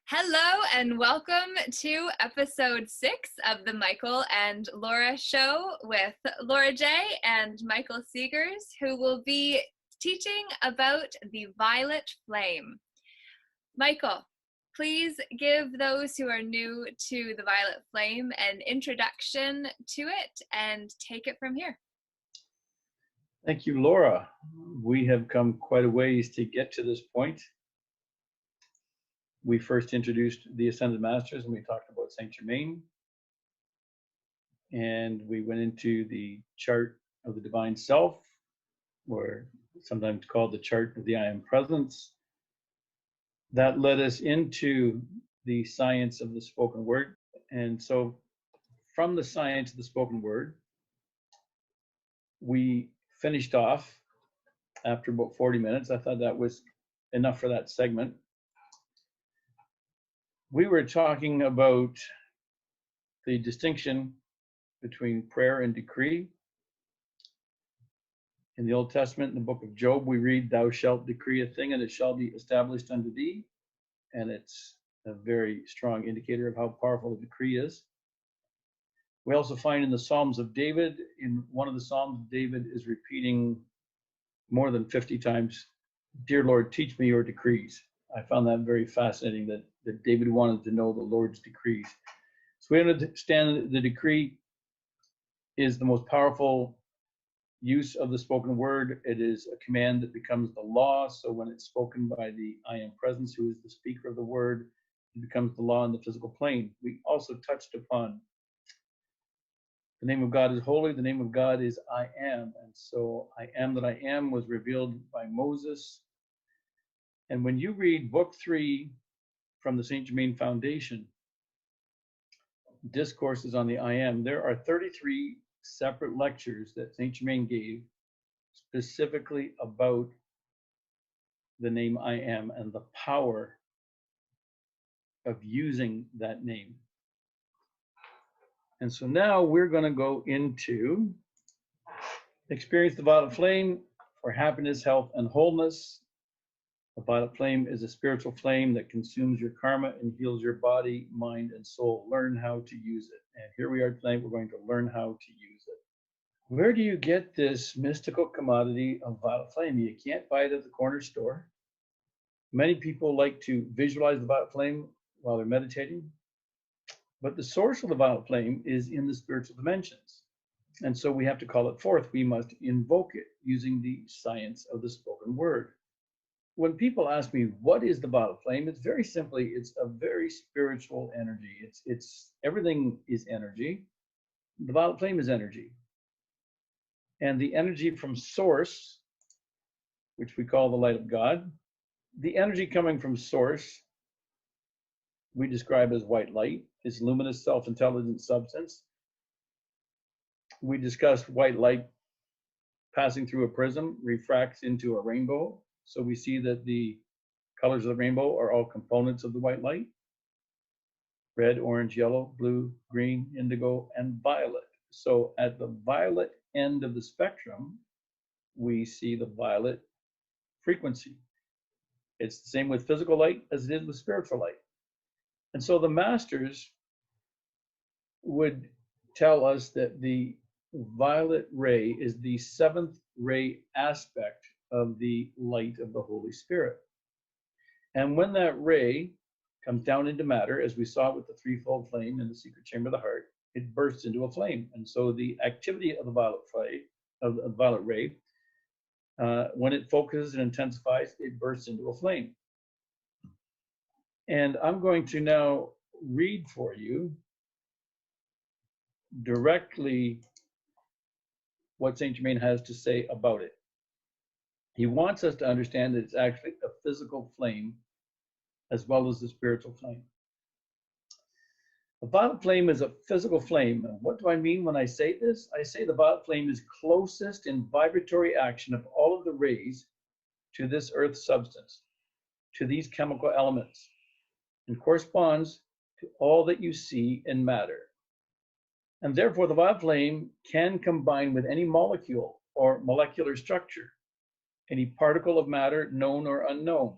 Hello and welcome to episode 6 of the Michael and Laura show with Laura J. and Michael Seegers, who will be teaching about the violet flame. Michael, please give those who are new to the violet flame an introduction to it and take it from here. Thank you, Laura. We have come quite a ways to get to this point. We first introduced the Ascended Masters and we talked about Saint Germain. And we went into the chart of the Divine Self, or sometimes called the chart of the I Am Presence. That led us into the science of the spoken word. And so from the science of the spoken word, we finished off after about 40 minutes. I thought that was enough for that segment. We were talking about the distinction between prayer and decree. In the Old Testament, in the book of Job, we read, "Thou shalt decree a thing and it shall be established unto thee." And it's a very strong indicator of how powerful a decree is. We also find in the Psalms of David, in one of the Psalms, David is repeating more than 50 times, "Dear Lord, teach me your decrees." I found that very fascinating that David wanted to know the Lord's decrees. So we understand that the decree is the most powerful use of the spoken word. It is a command that becomes the law. So when it's spoken by the I Am Presence, who is the speaker of the word, it becomes the law in the physical plane. We also touched upon the name of God is holy. The name of God is I Am. And so I Am that I Am was revealed by Moses. And when you read book 3 from the Saint Germain Foundation, Discourses on the I Am, there are 33 separate lectures that Saint Germain gave specifically about the name I Am and the power of using that name. And so now we're going to go into Experience the Violet Flame for happiness, health, and wholeness. The violet flame is a spiritual flame that consumes your karma and heals your body, mind, and soul. Learn how to use it. And here we are tonight. We're going to learn how to use it. Where do you get this mystical commodity of violet flame? You can't buy it at the corner store. Many people like to visualize the violet flame while they're meditating. But the source of the violet flame is in the spiritual dimensions. And so we have to call it forth. We must invoke it using the science of the spoken word. When people ask me, what is the violet flame? It's very simply, it's a very spiritual energy. It's everything is energy. The violet flame is energy. And the energy from source, which we call the light of God, the energy coming from source, we describe as white light, is luminous self-intelligent substance. We discussed white light passing through a prism refracts into a rainbow. So we see that the colors of the rainbow are all components of the white light: red, orange, yellow, blue, green, indigo, and violet. So at the violet end of the spectrum, we see the violet frequency. It's the same with physical light as it is with spiritual light. And so the masters would tell us that the violet ray is the 7th ray aspect of the light of the Holy Spirit. And when that ray comes down into matter, as we saw with the threefold flame in the secret chamber of the heart, it bursts into a flame. And so the activity of the violet flame, of the violet ray, when it focuses and intensifies, it bursts into a flame. And I'm going to now read for you directly what Saint Germain has to say about it. He wants us to understand that it's actually a physical flame as well as the spiritual flame. The violet flame is a physical flame. And what do I mean when I say this? I say the violet flame is closest in vibratory action of all of the rays to this earth substance, to these chemical elements, and corresponds to all that you see in matter. And therefore, the violet flame can combine with any molecule or molecular structure, any particle of matter known or unknown,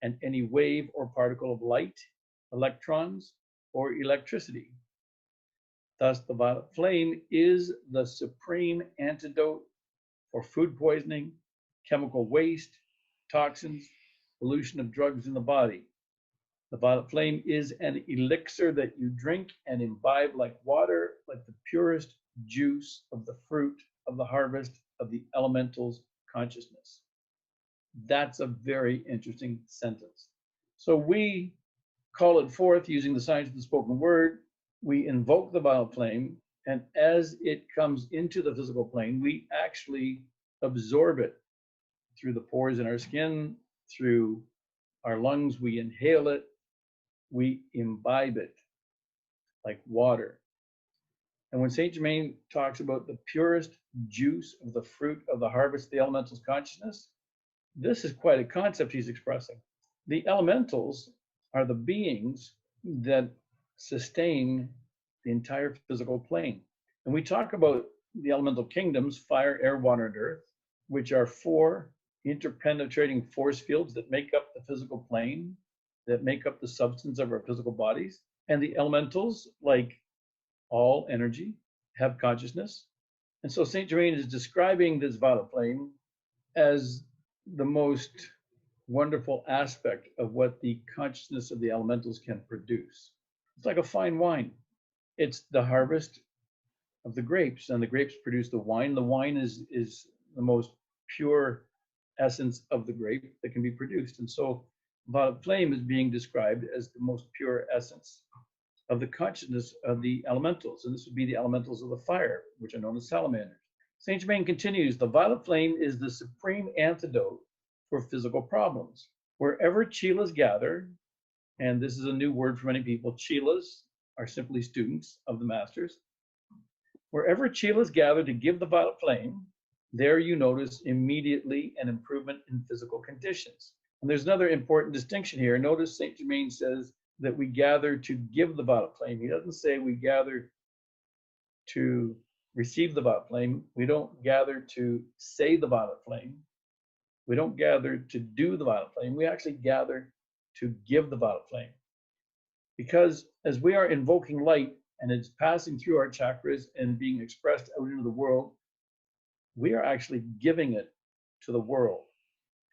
and any wave or particle of light electrons, or electricity. Thus, the violet flame is the supreme antidote for food poisoning, chemical waste, toxins, pollution of drugs in the body. The violet flame is an elixir that you drink and imbibe like water, like the purest juice of the fruit of the harvest of the elementals' consciousness. That's a very interesting sentence. So we call it forth using the science of the spoken word. We invoke the violet flame, and as it comes into the physical plane, we actually absorb it through the pores in our skin, through our lungs. We inhale it, we imbibe it like water. And when Saint Germain talks about the purest juice of the fruit of the harvest of the elementals' consciousness, this is quite a concept he's expressing. The elementals are the beings that sustain the entire physical plane. And we talk about the elemental kingdoms, fire, air, water, and earth, which are 4 interpenetrating force fields that make up the physical plane, that make up the substance of our physical bodies. And the elementals, like all energy, have consciousness. And so Saint Germain is describing this violet flame as the most wonderful aspect of what the consciousness of the elementals can produce. It's like a fine wine. It's the harvest of the grapes, and the grapes produce the wine. The wine is the most pure essence of the grape that can be produced. And so violet flame is being described as the most pure essence of the consciousness of the elementals. And this would be the elementals of the fire, which are known as salamanders. Saint Germain continues, the violet flame is the supreme antidote for physical problems. Wherever chelas gather, and this is a new word for many people, chelas are simply students of the masters. Wherever chelas gather to give the violet flame, there you notice immediately an improvement in physical conditions. And there's another important distinction here. Notice Saint Germain says that we gather to give the violet flame. He doesn't say we gather to receive the violet flame. We don't gather to say the violet flame. We don't gather to do the violet flame. We actually gather to give the violet flame. Because as we are invoking light and it's passing through our chakras and being expressed out into the world, we are actually giving it to the world.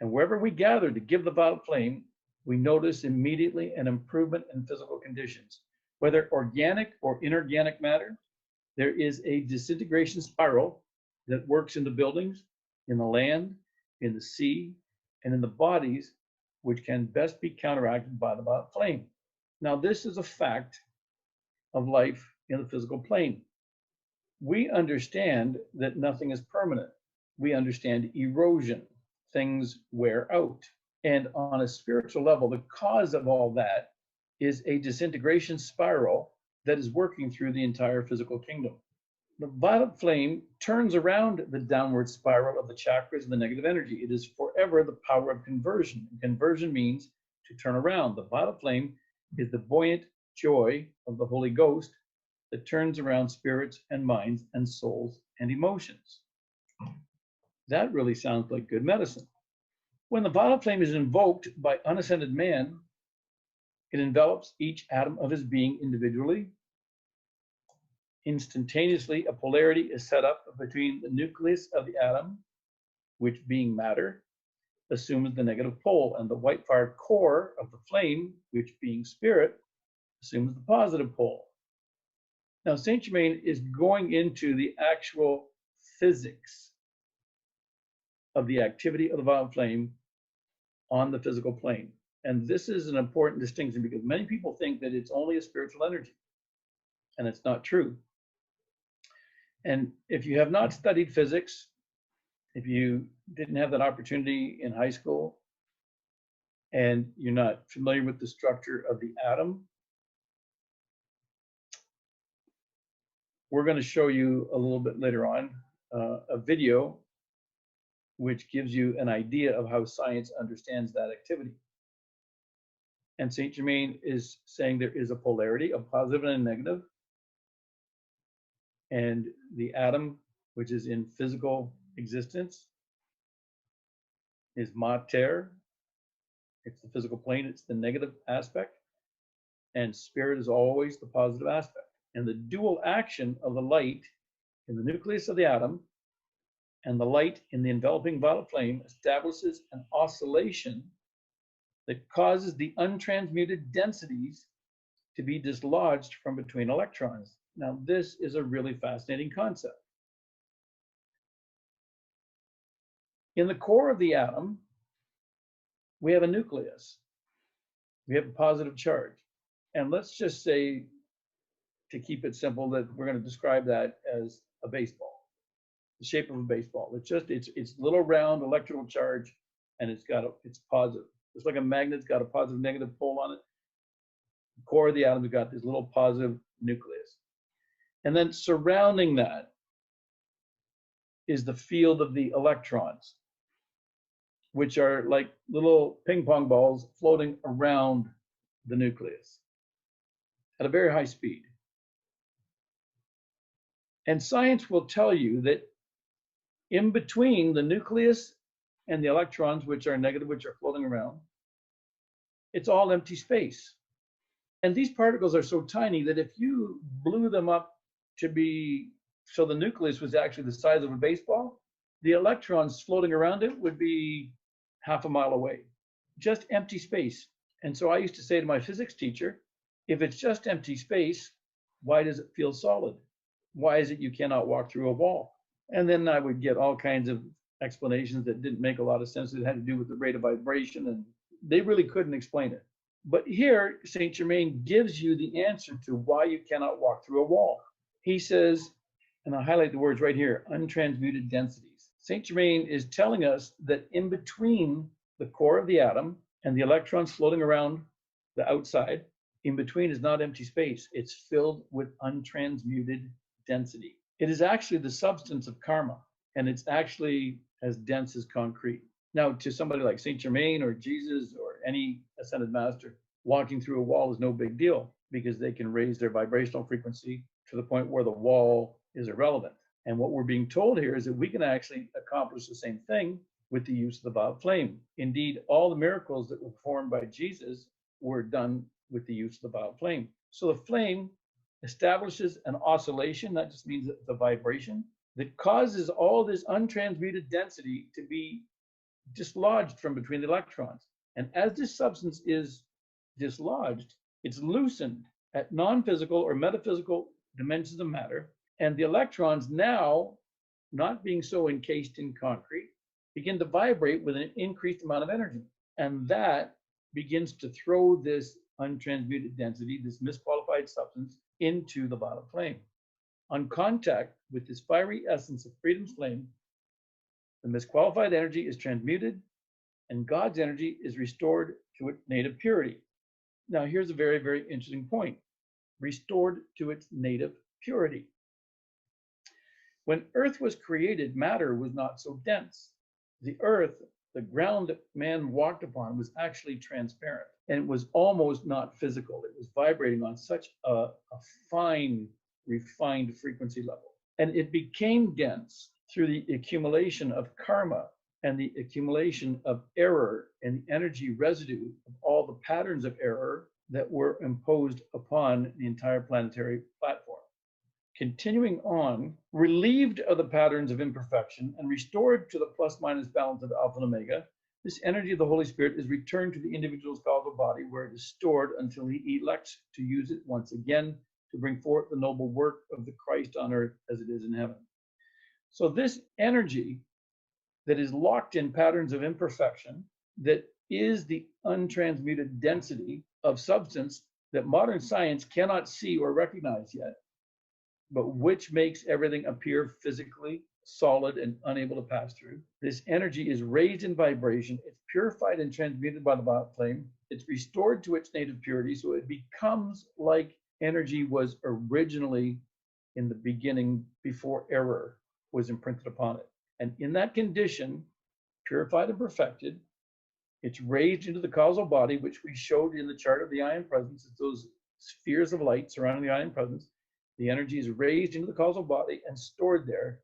And wherever we gather to give the violet flame, we notice immediately an improvement in physical conditions. Whether organic or inorganic matter, there is a disintegration spiral that works in the buildings, in the land, in the sea, and in the bodies, which can best be counteracted by the violet flame. Now, this is a fact of life in the physical plane. We understand that nothing is permanent. We understand erosion. Things wear out. And on a spiritual level, the cause of all that is a disintegration spiral that is working through the entire physical kingdom. The violet flame turns around the downward spiral of the chakras and the negative energy. It is forever the power of conversion. Conversion means to turn around. The violet flame is the buoyant joy of the Holy Ghost that turns around spirits and minds and souls and emotions. That really sounds like good medicine. When the violet flame is invoked by unascended man, it envelops each atom of his being individually. Instantaneously, a polarity is set up between the nucleus of the atom, which being matter, assumes the negative pole, and the white fire core of the flame, which being spirit, assumes the positive pole. Now, Saint Germain is going into the actual physics of the activity of the violet flame on the physical plane. And this is an important distinction because many people think that it's only a spiritual energy, and it's not true. And if you have not studied physics, if you didn't have that opportunity in high school, and you're not familiar with the structure of the atom, we're going to show you a little bit later on a video which gives you an idea of how science understands that activity. And Saint Germain is saying there is a polarity, a positive and a negative. And the atom, which is in physical existence, is mater. It's the physical plane, it's the negative aspect. and spirit is always the positive aspect. And the dual action of the light in the nucleus of the atom and the light in the enveloping violet flame establishes an oscillation that causes the untransmuted densities to be dislodged from between electrons. Now, this is a really fascinating concept. In the core of the atom, we have a nucleus. We have a positive charge. And let's just say, to keep it simple, that we're going to describe that as a baseball, the shape of a baseball. It's little round electrical charge, and it's positive. It's like a magnet's got a positive negative pole on it. The core of the atom has got this little positive nucleus. And then surrounding that is the field of the electrons, which are like little ping pong balls floating around the nucleus at a very high speed. And science will tell you that in between the nucleus and the electrons, which are negative, which are floating around, it's all empty space. And these particles are so tiny that if you blew them up to be, so the nucleus was actually the size of a baseball, the electrons floating around it would be half a mile away, just empty space. And so I used to say to my physics teacher, if it's just empty space, why does it feel solid? Why is it you cannot walk through a wall? And then I would get all kinds of explanations that didn't make a lot of sense. It had to do with the rate of vibration, and they really couldn't explain it. But here, Saint Germain gives you the answer to why you cannot walk through a wall. He says, and I'll highlight the words right here, untransmuted densities. Saint Germain is telling us that in between the core of the atom and the electrons floating around the outside, in between is not empty space. It's filled with untransmuted density. It is actually the substance of karma, and it's actually as dense as concrete. Now, to somebody like Saint Germain or Jesus or any ascended master, walking through a wall is no big deal because they can raise their vibrational frequency to the point where the wall is irrelevant. And what we're being told here is that we can actually accomplish the same thing with the use of the violet flame. Indeed, all the miracles that were performed by Jesus were done with the use of the violet flame. So the flame establishes an oscillation, that just means the vibration, that causes all this untransmuted density to be dislodged from between the electrons. And as this substance is dislodged, it's loosened at non-physical or metaphysical dimensions of matter, and the electrons now, not being so encased in concrete, begin to vibrate with an increased amount of energy. And that begins to throw this untransmuted density, this misqualified substance, into the violet flame. On contact with this fiery essence of freedom's flame, the misqualified energy is transmuted and God's energy is restored to its native purity. Now, here's a very, very interesting point. Restored to its native purity. When Earth was created, matter was not so dense. The Earth, the ground that man walked upon, was actually transparent, and it was almost not physical. It was vibrating on such a fine, refined frequency level. And it became dense through the accumulation of karma and the accumulation of error and the energy residue of all the patterns of error that were imposed upon the entire planetary platform. Continuing on, relieved of the patterns of imperfection and restored to the plus-minus balance of Alpha and Omega, this energy of the Holy Spirit is returned to the individual's causal body, where it is stored until he elects to use it once again to bring forth the noble work of the Christ on earth as it is in heaven. So this energy that is locked in patterns of imperfection, that is the untransmuted density of substance that modern science cannot see or recognize yet, but which makes everything appear physically solid and unable to pass through. This energy is raised in vibration, it's purified and transmuted by the violet flame, it's restored to its native purity, so it becomes like energy was originally in the beginning before error was imprinted upon it. And in that condition, purified and perfected, it's raised into the causal body, which we showed in the chart of the ion presence. It's those spheres of light surrounding the ion presence. The energy is raised into the causal body and stored there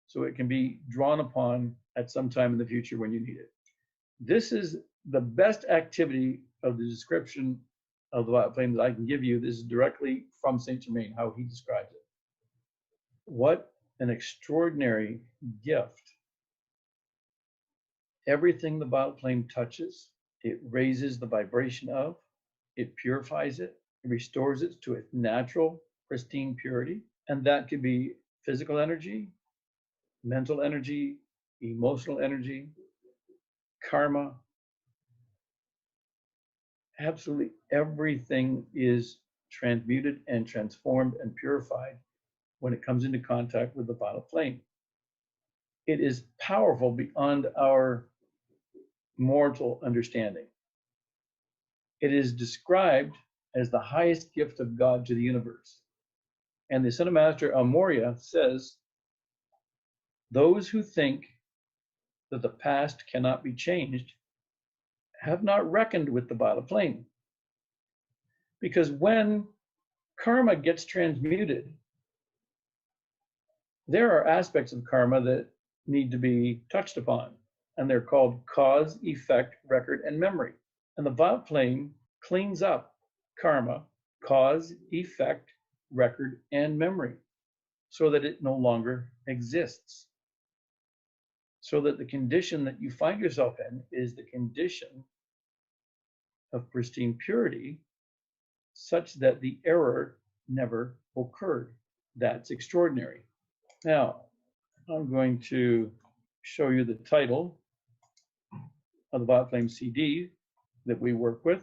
so it can be drawn upon at some time in the future when you need it. This is the best activity of the description of the violet flame that I can give you. This is directly from Saint Germain, how he describes it. What an extraordinary gift. Everything the violet flame touches, it raises the vibration of, it purifies it, it restores it to its natural, pristine purity. And that could be physical energy, mental energy, emotional energy, karma. Absolutely everything is transmuted and transformed and purified when it comes into contact with the violet flame. It is powerful beyond our mortal understanding. It is described as the highest gift of God to the universe. And the Son of Master Amoria says, those who think that the past cannot be changed have not reckoned with the violet flame. Because when karma gets transmuted, there are aspects of karma that need to be touched upon, and they're called cause, effect, record, and memory. And the violet flame cleans up karma, cause, effect, record, and memory, so that it no longer exists. So that the condition that you find yourself in is the condition of pristine purity, such that the error never occurred. That's extraordinary. Now, I'm going to show you the title of the Violet Flame CD that we work with,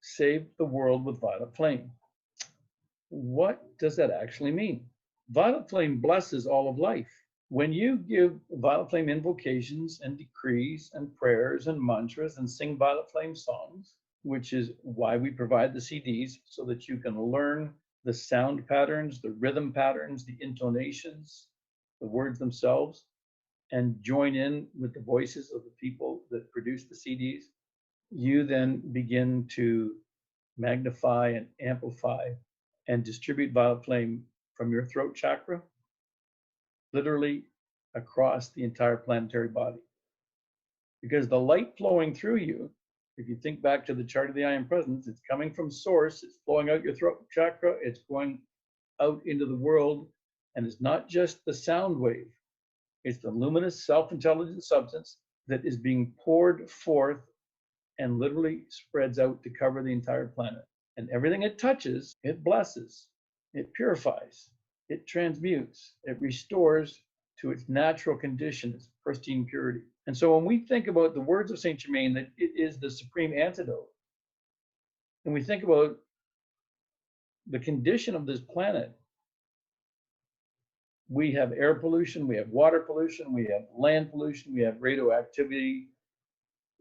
Save the World with Violet Flame. What does that actually mean? Violet Flame blesses all of life. When you give Violet Flame invocations and decrees and prayers and mantras and sing Violet Flame songs, which is why we provide the CDs, so that you can learn the sound patterns, the rhythm patterns, the intonations, the words themselves, and join in with the voices of the people that produce the CDs, you then begin to magnify and amplify and distribute violet flame from your throat chakra, literally across the entire planetary body. Because the light flowing through you, if you think back to the chart of the I Am Presence, it's coming from source, it's flowing out your throat chakra, it's going out into the world, and it's not just the sound wave, it's the luminous self-intelligent substance that is being poured forth and literally spreads out to cover the entire planet. And everything it touches, it blesses, it purifies, it transmutes, it restores to its natural condition, its pristine purity. And so when we think about the words of Saint Germain, that it is the supreme antidote, and we think about the condition of this planet, we have air pollution, we have water pollution, we have land pollution, we have radioactivity,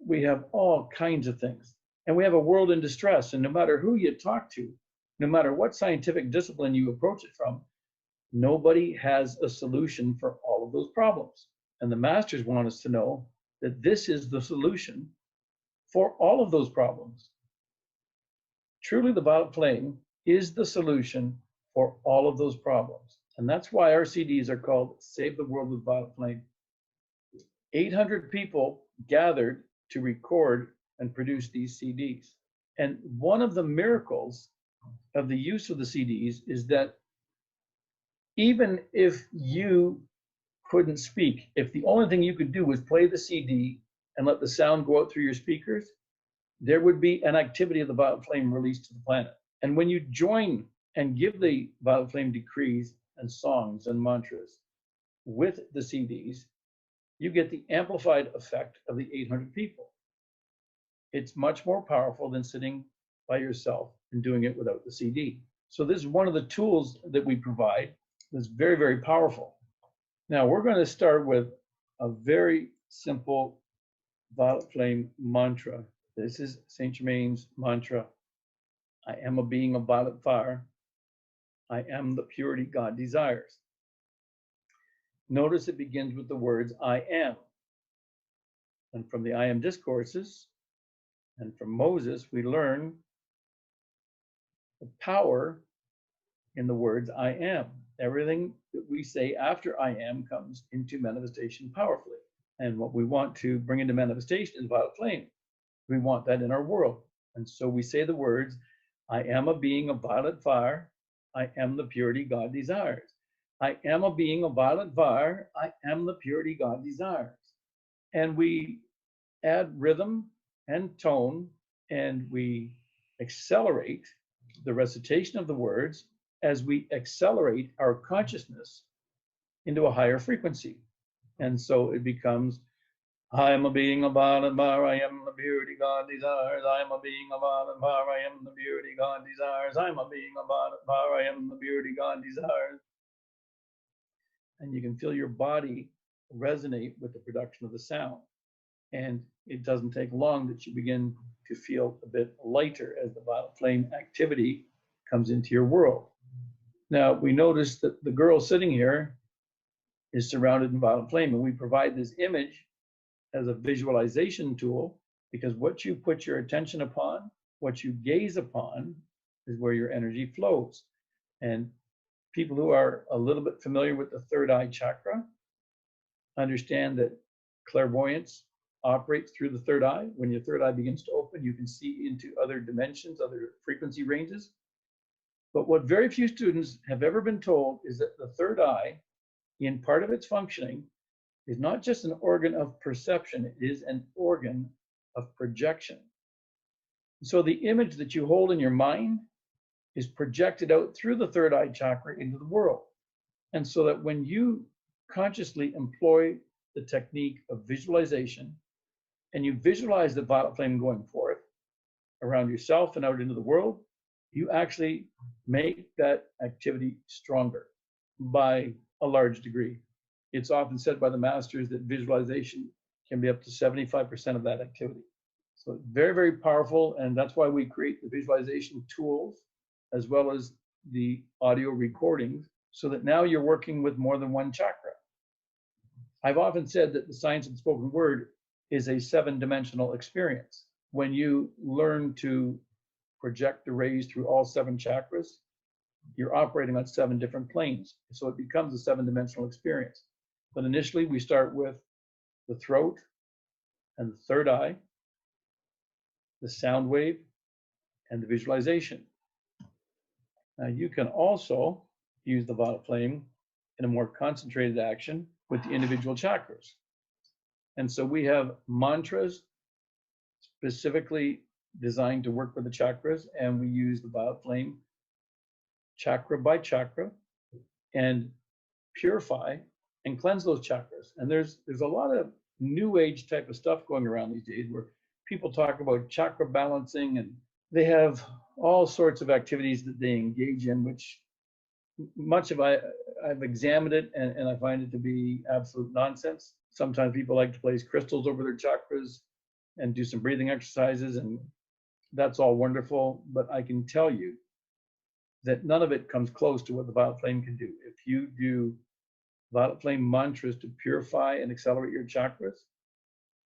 we have all kinds of things. And we have a world in distress. And no matter who you talk to, no matter what scientific discipline you approach it from, nobody has a solution for all of those problems. And the masters want us to know that this is the solution for all of those problems. Truly, the violet flame is the solution for all of those problems. And that's why our CDs are called Save the World with Violet Flame. 800 people gathered to record and produce these CDs. And one of the miracles of the use of the CDs is that even if you couldn't speak, if the only thing you could do was play the CD and let the sound go out through your speakers, there would be an activity of the violet flame released to the planet. And when you join and give the violet flame decrees and songs and mantras with the CDs, you get the amplified effect of the 800 people. It's much more powerful than sitting by yourself and doing it without the CD. So this is one of the tools that we provide that's very, very powerful. Now we're going to start with a very simple violet flame mantra. This is Saint Germain's mantra. I am a being of violet fire. I am the purity God desires. Notice it begins with the words I am. And from the I am discourses and from Moses, we learn the power in the words I am. Everything that we say after I am comes into manifestation powerfully. And what we want to bring into manifestation is violet flame. We want that in our world. And so we say the words, I am a being of violet fire. I am the purity God desires. I am a being of violet fire. I am the purity God desires. And we add rhythm and tone, and we accelerate the recitation of the words as we accelerate our consciousness into a higher frequency. And so it becomes, I am a being of violet fire, I am the purity God desires. I am a being of violet fire, I am the purity God desires. I am a being of violet fire, I am the purity God desires. And you can feel your body resonate with the production of the sound. And it doesn't take long that you begin to feel a bit lighter as the violet flame activity comes into your world. Now, we notice that the girl sitting here is surrounded in violet flame, and we provide this image as a visualization tool, because what you put your attention upon, what you gaze upon, is where your energy flows. And people who are a little bit familiar with the third eye chakra understand that clairvoyance operates through the third eye. When your third eye begins to open, you can see into other dimensions, other frequency ranges. But what very few students have ever been told is that the third eye, in part of its functioning, is not just an organ of perception, it is an organ of projection. So the image that you hold in your mind is projected out through the third eye chakra into the world. And so that when you consciously employ the technique of visualization, and you visualize the violet flame going forth around yourself and out into the world, you actually make that activity stronger by a large degree. It's often said by the masters that visualization can be up to 75% of that activity. So it's very, very powerful, and that's why we create the visualization tools as well as the audio recordings, so that now you're working with more than one chakra. I've often said that the science of the spoken word is a 7-dimensional experience. When you learn to project the rays through all 7 chakras, you're operating on 7 different planes. So it becomes a 7-dimensional experience. But initially, we start with the throat and the third eye, the sound wave, and the visualization. Now, you can also use the violet flame in a more concentrated action with the individual chakras. And so we have mantras specifically designed to work with the chakras, and we use the violet flame chakra by chakra and purify and cleanse those chakras. And there's a lot of new age type of stuff going around these days where people talk about chakra balancing, and they have all sorts of activities that they engage in, which much of I've examined it, and I find it to be absolute nonsense. Sometimes people like to place crystals over their chakras and do some breathing exercises, and that's all wonderful. But I can tell you that none of it comes close to what the violet flame can do. If you do violet flame mantras to purify and accelerate your chakras,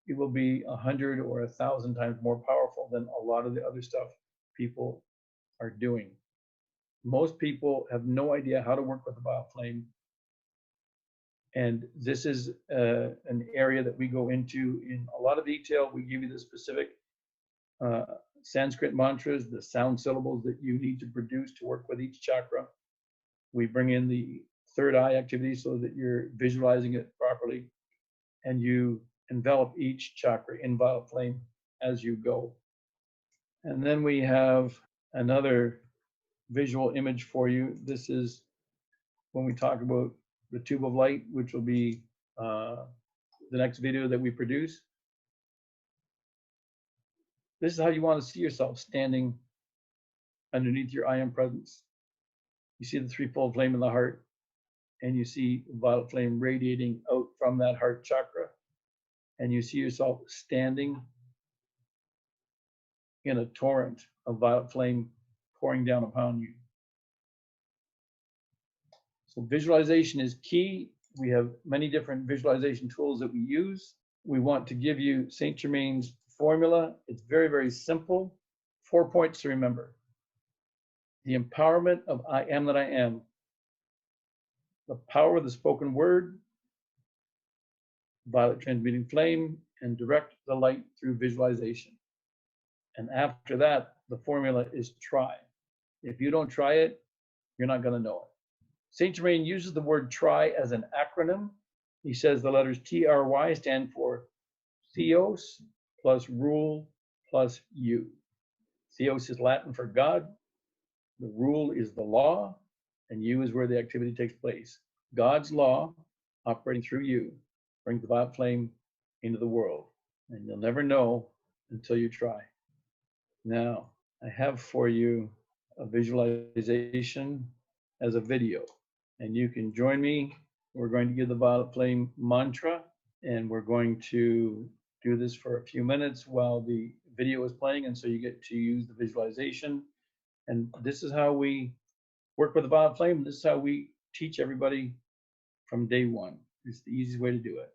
it will be 100 or 1,000 times more powerful than a lot of the other stuff people are doing. Most people have no idea how to work with the violet flame. And this is an area that we go into in a lot of detail. We give you the specific Sanskrit mantras, the sound syllables that you need to produce to work with each chakra. We bring in the third eye activity so that you're visualizing it properly, and you envelop each chakra in violet flame as you go. And then we have another visual image for you. This is when we talk about the tube of light, which will be the next video that we produce. This is how you want to see yourself standing underneath your I am presence. You see the threefold flame in the heart, and you see violet flame radiating out from that heart chakra, and you see yourself standing in a torrent of violet flame pouring down upon you. So visualization is key. We have many different visualization tools that we use. We want to give you Saint Germain's formula. It's very, very simple. 4 points to remember. The empowerment of I am that I am. The power of the spoken word, violet transmuting flame, and direct the light through visualization. And after that, the formula is try. If you don't try it, you're not going to know it. Saint Germain uses the word try as an acronym. He says the letters TRY stand for Theos plus rule plus you. Theos is Latin for God. The rule is the law, and you is where the activity takes place. God's law, operating through you, brings the violet flame into the world, and you'll never know until you try. Now, I have for you a visualization as a video, and you can join me. We're going to give the violet flame mantra, and we're going to do this for a few minutes while the video is playing, and so you get to use the visualization. And this is how we work with the violet flame. This is how we teach everybody from day one. It's the easiest way to do it.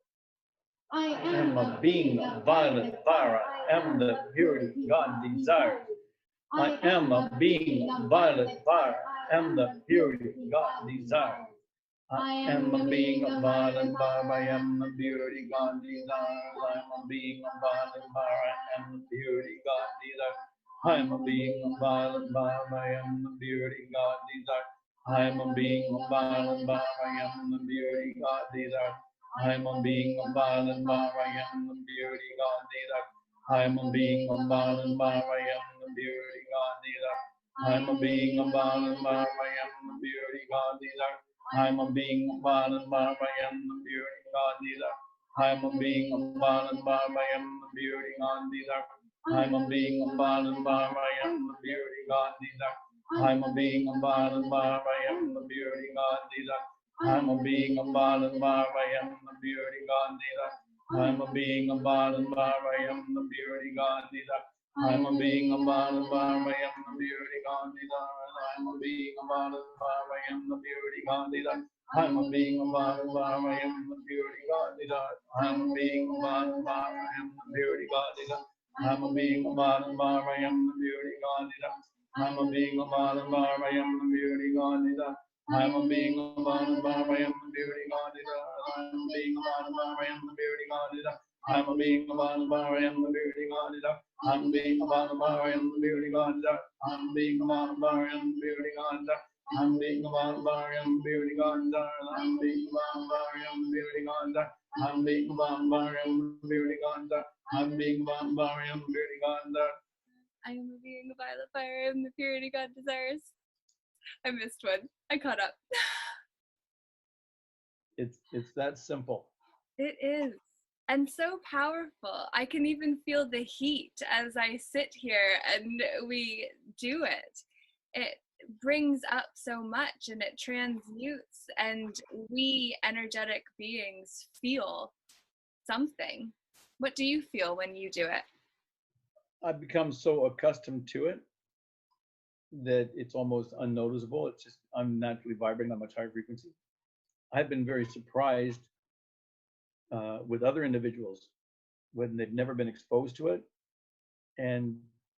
I am a being of violet fire. I am the purity God desires. I am a being of violet fire. I am the purity God desires. I am a being of violet fire. I am the purity God desires. I am a being of violet fire. I am the purity God desires. I am a being of violet fire. I am the purity God desires. I am a being of violet fire. I am the purity God desires. I am a being of violet fire. I am the purity God desires. I am a being of violet fire. I am the purity God desires. I am a being of violet fire. I am the purity God desires. I am a being of violet fire. I am the purity God desires. I am a being of violet fire. I am the purity God desires. I am a being of violet fire. I am the purity God desires. I am a being of violet fire. I am the purity God desires. I am a being of violet fire. I am the purity God desires. I am a being of violet fire. I am the purity God desires. I am a being of violet fire. I am the purity God desires. I am a being of violet fire. I am the purity God desires. I am a being of violet fire. I am the purity God desires. I am a being of violet fire. I am the purity God desires. I am a being of violet fire. I am the purity God desires. I am a being of violet fire. I am the purity God desires. I am a being of violet fire. I am the purity God desires. I am a being of violet fire. I am the purity God desires. I am a being of violet fire. I am the purity God desires. I am a being of violet fire. I am the purity God desires. I am a being of violet fire. I am the purity God desires. I am a being of violet fire. I am the purity God desires. I am a being of violet fire. I am the purity God desires. I am a being of violet fire. I am the purity God desires. I am a being of violet fire. I am the purity God desires. I am a being of violet fire and the purity God desires. I missed one. I caught up. It's that simple. It is. And so powerful. I can even feel the heat as I sit here and we do it. It brings up so much and it transmutes, and we energetic beings feel something. What do you feel when you do it? I've become so accustomed to it that it's almost unnoticeable. It's just I'm naturally vibrating on a much higher frequency. I've been very surprised with other individuals when they've never been exposed to it, and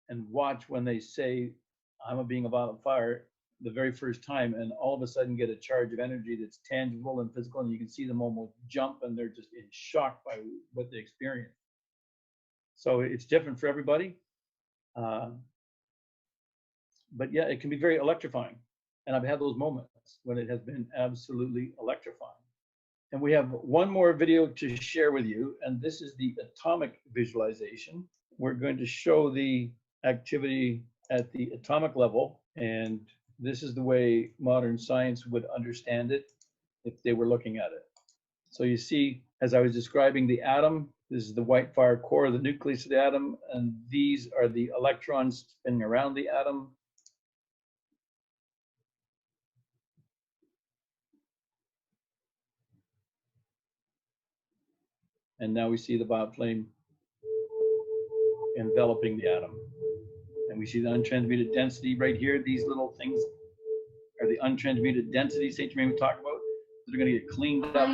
watch when they say, "I'm a being of violet fire," the very first time, and all of a sudden get a charge of energy that's tangible and physical, and you can see them almost jump, and they're just in shock by what they experience. So it's different for everybody. But yeah, it can be very electrifying. And I've had those moments when it has been absolutely electrifying. And we have one more video to share with you, and this is the atomic visualization. We're going to show the activity at the atomic level, and this is the way modern science would understand it if they were looking at it. So you see, as I was describing the atom, this is the white fire core, the nucleus of the atom, and these are the electrons spinning around the atom. And now we see the violet flame enveloping the atom. And we see the untransmuted density right here. These little things are the untransmuted density St. Germain would talk about. They're going to get cleaned up. I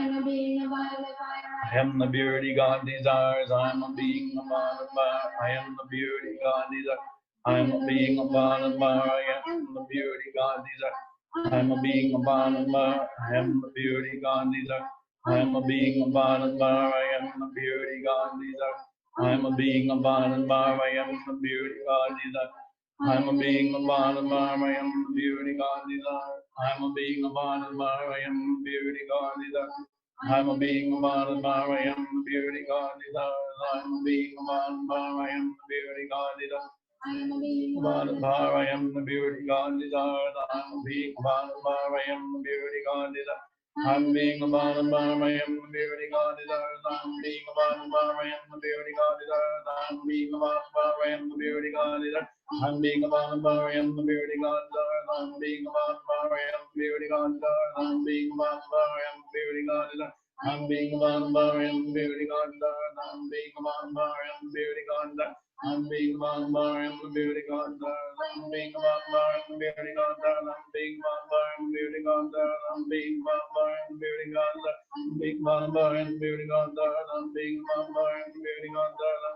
am the purity God desires. I am a being of violet fire. I am the purity God desires. I am a being of violet fire. I am the purity God desires. I am a being of violet fire. I am the purity God desires. I am a being of violet fire. I am the purity God desires. I'm a being of Anandamar, I am the beauty God desire. I'm a being of Anandamar, I am the beauty God desire. I'm a being of Anandamar, I am the beauty God desire. I'm a being of Anandamar, I am the beauty God desire. I'm a being of Anandamar, I am the beauty God desire. I'm a being of Anandamar, I am the beauty God desire. I'm a being of Anandamar, I am the beauty God desire. I'm being a man of man, I am the beauty God desires. I'm being a man of man, I am the beauty God desires. I'm being a man of man, I am the beauty God desires. I'm being a man of man, I am the beauty God desires. I'm being a man of man, I am the beauty God desires. I'm being a man of man, I am the beauty God desires. I'm being a man of man, I am the beauty God desires. I'm being a man of man, I am the beauty God desires. I'm being a man of man, I am the beauty God desires. I'm being a man of man, I am the beauty God desires. I'm being a man of man, I am the beauty God desires. I'm being a man of man, I am the beauty God desires. I'm being a man of man, I am the beauty God desires. I'm being a man of man, I am the beauty God desires. I'm being a man of man, I am the beauty God desires.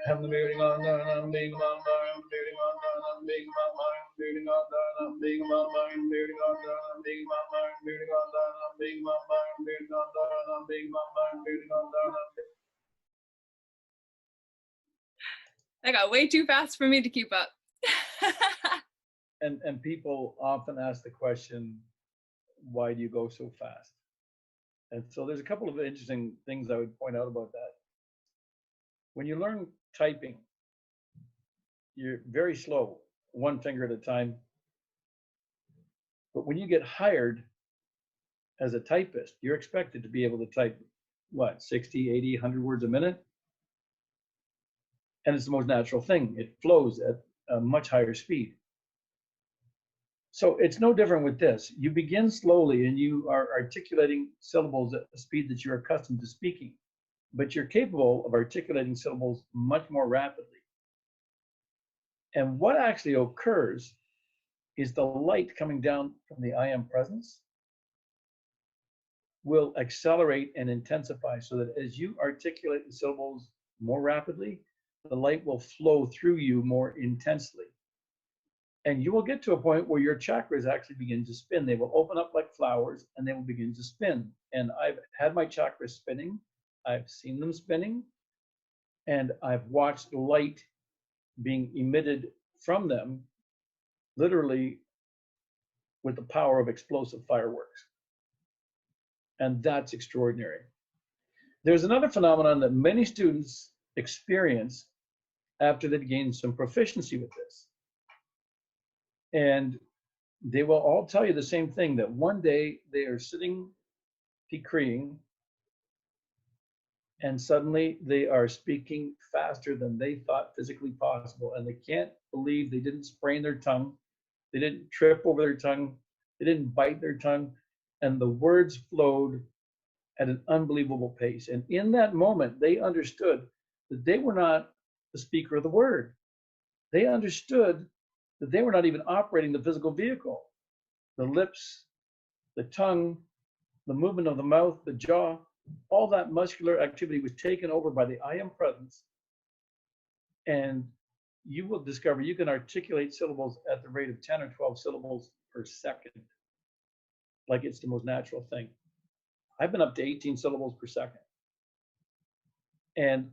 I'm the beauty God desires. I'm being a man of man, I am the beauty God desires. I'm being a man of man, I am the beauty God desires. I'm being a man of man, I am the beauty God desires. I'm being a man of man, I am the beauty God desires. I'm being a man of man, I am the beauty God desires. I'm being a man of man, I am the beauty God desires. I got way too fast for me to keep up. And people often ask the question, why do you go so fast? And so there's a couple of interesting things I would point out about that. When you learn typing, you're very slow, one finger at a time. But when you get hired as a typist, you're expected to be able to type, 60, 80, 100 words a minute? And it's the most natural thing. It flows at a much higher speed. So it's no different with this. You begin slowly and you are articulating syllables at the speed that you're accustomed to speaking, but you're capable of articulating syllables much more rapidly. And what actually occurs is the light coming down from the I am presence will accelerate and intensify so that as you articulate the syllables more rapidly, the light will flow through you more intensely. And you will get to a point where your chakras actually begin to spin. They will open up like flowers and they will begin to spin. And I've had my chakras spinning. I've seen them spinning. And I've watched light being emitted from them, literally with the power of explosive fireworks. And that's extraordinary. There's another phenomenon that many students experience after they've gained some proficiency with this. And they will all tell you the same thing, that one day they are sitting decreeing and suddenly they are speaking faster than they thought physically possible. And they can't believe they didn't sprain their tongue. They didn't trip over their tongue. They didn't bite their tongue. And the words flowed at an unbelievable pace. And in that moment, they understood that they were not the speaker of the word. They understood that they were not even operating the physical vehicle. The lips, the tongue, the movement of the mouth, the jaw, all that muscular activity was taken over by the I am presence. And you will discover you can articulate syllables at the rate of 10 or 12 syllables per second, like it's the most natural thing. I've been up to 18 syllables per second. And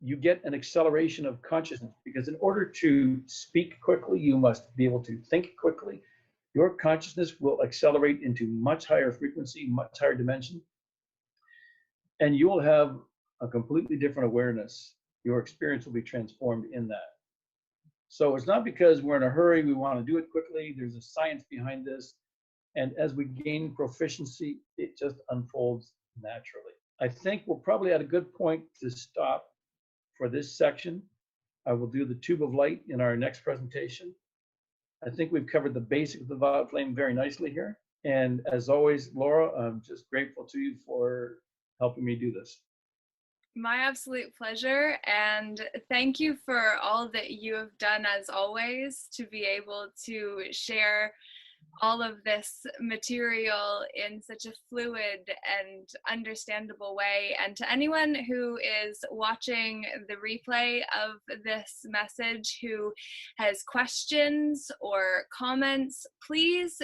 you get an acceleration of consciousness, because in order to speak quickly, you must be able to think quickly. Your consciousness will accelerate into much higher frequency, much higher dimension, and you will have a completely different awareness. Your experience will be transformed in that. So it's not because we're in a hurry, we want to do it quickly. There's a science behind this. And as we gain proficiency, it just unfolds naturally. I think we're probably at a good point to stop for this section. I will do the tube of light in our next presentation. I think we've covered the basics of the violet flame very nicely here. And as always, Laura, I'm just grateful to you for helping me do this. My absolute pleasure. And thank you for all that you have done, as always, to be able to share all of this material in such a fluid and understandable way. And to anyone who is watching the replay of this message who has questions or comments, please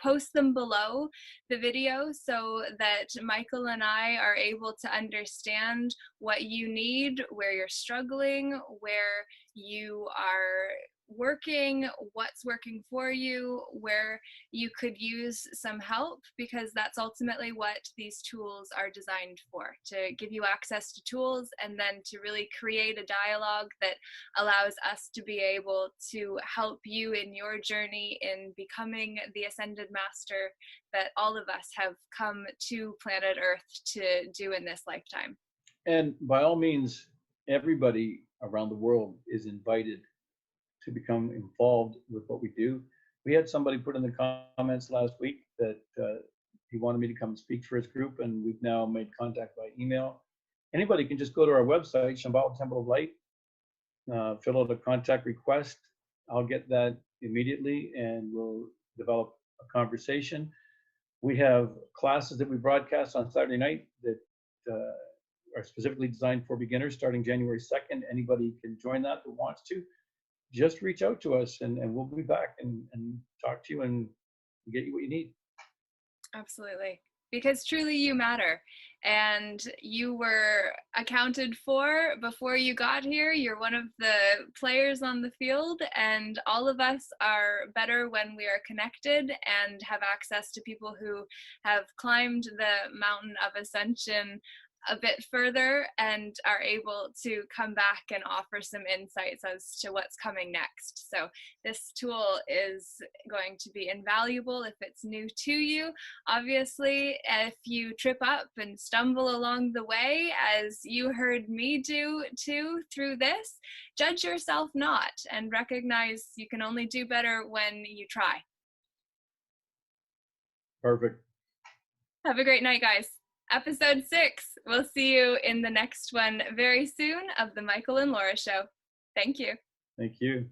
post them below the video so that Michael and I are able to understand what you need, where you're struggling, where you are working, what's working for you, where you could use some help, because that's ultimately what these tools are designed for, to give you access to tools and then to really create a dialogue that allows us to be able to help you in your journey in becoming the ascended master that all of us have come to planet Earth to do in this lifetime. And by all means, everybody around the world is invited to become involved with what we do. We had somebody put in the comments last week that he wanted me to come speak for his group, and we've now made contact by email. Anybody can just go to our website, Shambhala Temple of Light, fill out a contact request. I'll get that immediately, and we'll develop a conversation. We have classes that we broadcast on Saturday night that are specifically designed for beginners starting January 2nd. Anybody can join that who wants to. Just reach out to us, and we'll be back and talk to you and get you what you need. Absolutely. Because truly you matter, and you were accounted for before you got here. You're one of the players on the field, and all of us are better when we are connected and have access to people who have climbed the mountain of ascension a bit further and are able to come back and offer some insights as to what's coming next. So this tool is going to be invaluable if it's new to you. Obviously, if you trip up and stumble along the way, as you heard me do too through this, judge yourself not and recognize you can only do better when you try. Perfect. Have a great night, guys. Episode 6. We'll see you in the next one very soon of the Michael and Laura Show. Thank you. Thank you.